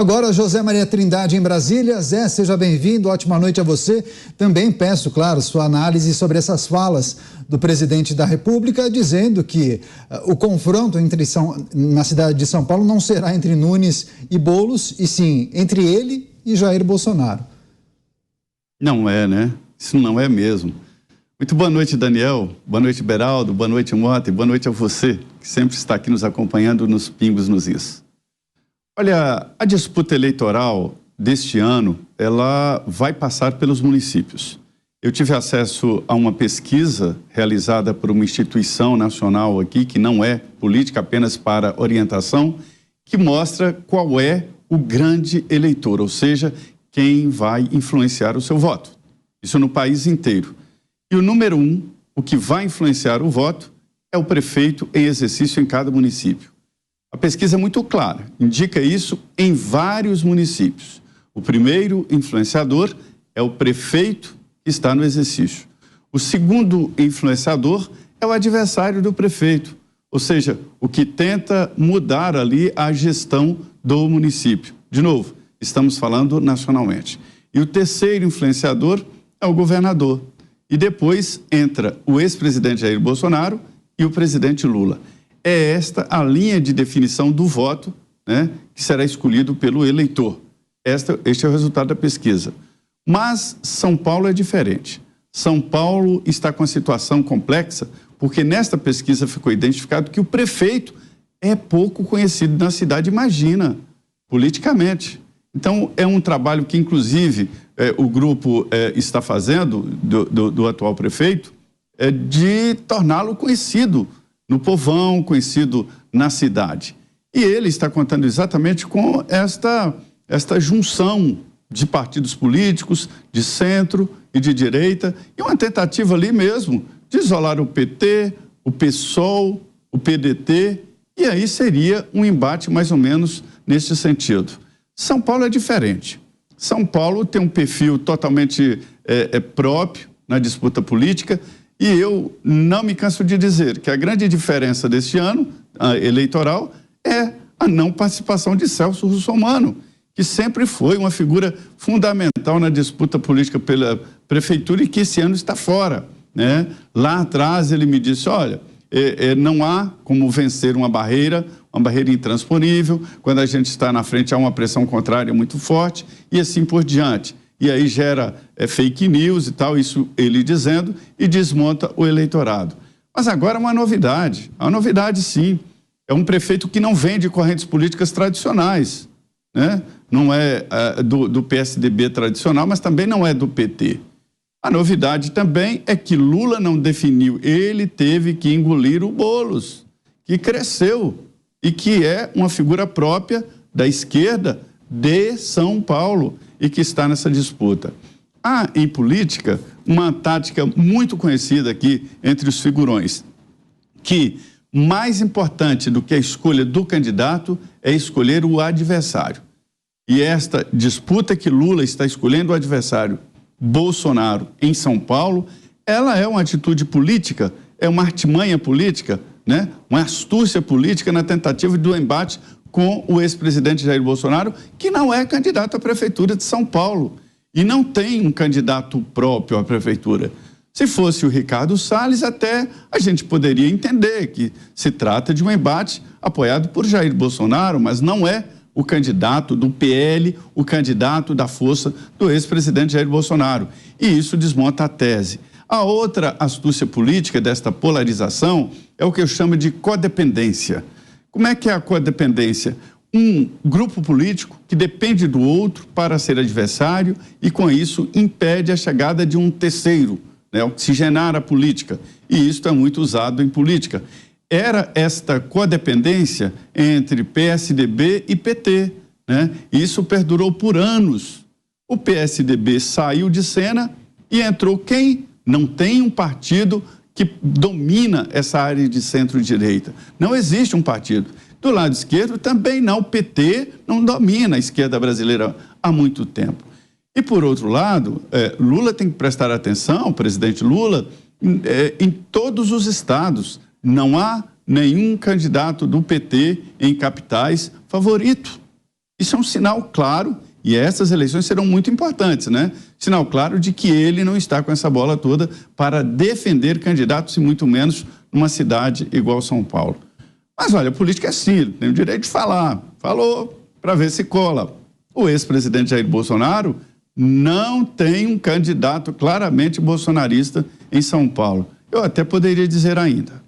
Agora, José Maria Trindade em Brasília. Zé, seja bem-vindo, ótima noite a você. Também peço, claro, sua análise sobre essas falas do presidente da República, dizendo que o confronto na cidade de São Paulo não será entre Nunes e Boulos, e sim entre ele e Jair Bolsonaro. Não é, né? Isso não é mesmo. Muito boa noite, Daniel. Boa noite, Beraldo. Boa noite, Mota. E boa noite a você, que sempre está aqui nos acompanhando nos Pingos nos Is. Olha, a disputa eleitoral deste ano, ela vai passar pelos municípios. Eu tive acesso a uma pesquisa realizada por uma instituição nacional aqui, que não é política, apenas para orientação, que mostra qual é o grande eleitor, ou seja, quem vai influenciar o seu voto. Isso no país inteiro. E o número 1, o que vai influenciar o voto, é o prefeito em exercício em cada município. A pesquisa é muito clara, indica isso em vários municípios. O primeiro influenciador é o prefeito que está no exercício. O segundo influenciador é o adversário do prefeito, ou seja, o que tenta mudar ali a gestão do município. De novo, estamos falando nacionalmente. E o terceiro influenciador é o governador. E depois entra o ex-presidente Jair Bolsonaro e o presidente Lula. É esta a linha de definição do voto, né, que será escolhido pelo eleitor. Este é o resultado da pesquisa. Mas São Paulo é diferente. São Paulo está com a situação complexa, porque nesta pesquisa ficou identificado que o prefeito é pouco conhecido na cidade, imagina, politicamente. Então, é um trabalho que, inclusive, o grupo está fazendo, do atual prefeito, de torná-lo conhecido no povão, conhecido na cidade. E ele está contando exatamente com esta junção de partidos políticos, de centro e de direita, e uma tentativa ali mesmo de isolar o PT, o PSOL, o PDT, e aí seria um embate mais ou menos nesse sentido. São Paulo é diferente. São Paulo tem um perfil totalmente próprio na disputa política, e eu não me canso de dizer que a grande diferença deste ano eleitoral é a não participação de Celso Russomano, que sempre foi uma figura fundamental na disputa política pela prefeitura e que esse ano está fora, né? Lá atrás ele me disse, olha, não há como vencer uma barreira intransponível, quando a gente está na frente há uma pressão contrária muito forte e assim por diante. E aí gera fake news e tal, isso ele dizendo, e desmonta o eleitorado. Mas agora é uma novidade sim, é um prefeito que não vem de correntes políticas tradicionais, né? Não é do PSDB tradicional, mas também não é do PT. A novidade também é que Lula não definiu, ele teve que engolir o Boulos, que cresceu e que é uma figura própria da esquerda de São Paulo e que está nessa disputa. Há, em política, uma tática muito conhecida aqui entre os figurões, que mais importante do que a escolha do candidato é escolher o adversário. E esta disputa que Lula está escolhendo o adversário Bolsonaro em São Paulo, ela é uma atitude política, é uma artimanha política, né? Uma astúcia política na tentativa do embate com o ex-presidente Jair Bolsonaro, que não é candidato à prefeitura de São Paulo e não tem um candidato próprio à prefeitura. Se fosse o Ricardo Salles, até a gente poderia entender que se trata de um embate apoiado por Jair Bolsonaro, mas não é o candidato do PL, o candidato da força do ex-presidente Jair Bolsonaro. E isso desmonta a tese. A outra astúcia política desta polarização é o que eu chamo de codependência. Como é que é a codependência? Um grupo político que depende do outro para ser adversário e, com isso, impede a chegada de um terceiro, né, oxigenar a política. E isso é muito usado em política. Era esta codependência entre PSDB e PT, né? Isso perdurou por anos. O PSDB saiu de cena e entrou quem? Não tem um partido que domina essa área de centro-direita. Não existe um partido. Do lado esquerdo também não. O PT não domina a esquerda brasileira há muito tempo. E, por outro lado, Lula tem que prestar atenção, o presidente Lula, em todos os estados. Não há nenhum candidato do PT em capitais favorito. Isso é um sinal claro, e essas eleições serão muito importantes, né? Sinal claro de que ele não está com essa bola toda para defender candidatos e muito menos numa cidade igual São Paulo. Mas olha, a política é assim, ele tem o direito de falar. Falou para ver se cola. O ex-presidente Jair Bolsonaro não tem um candidato claramente bolsonarista em São Paulo. Eu até poderia dizer ainda,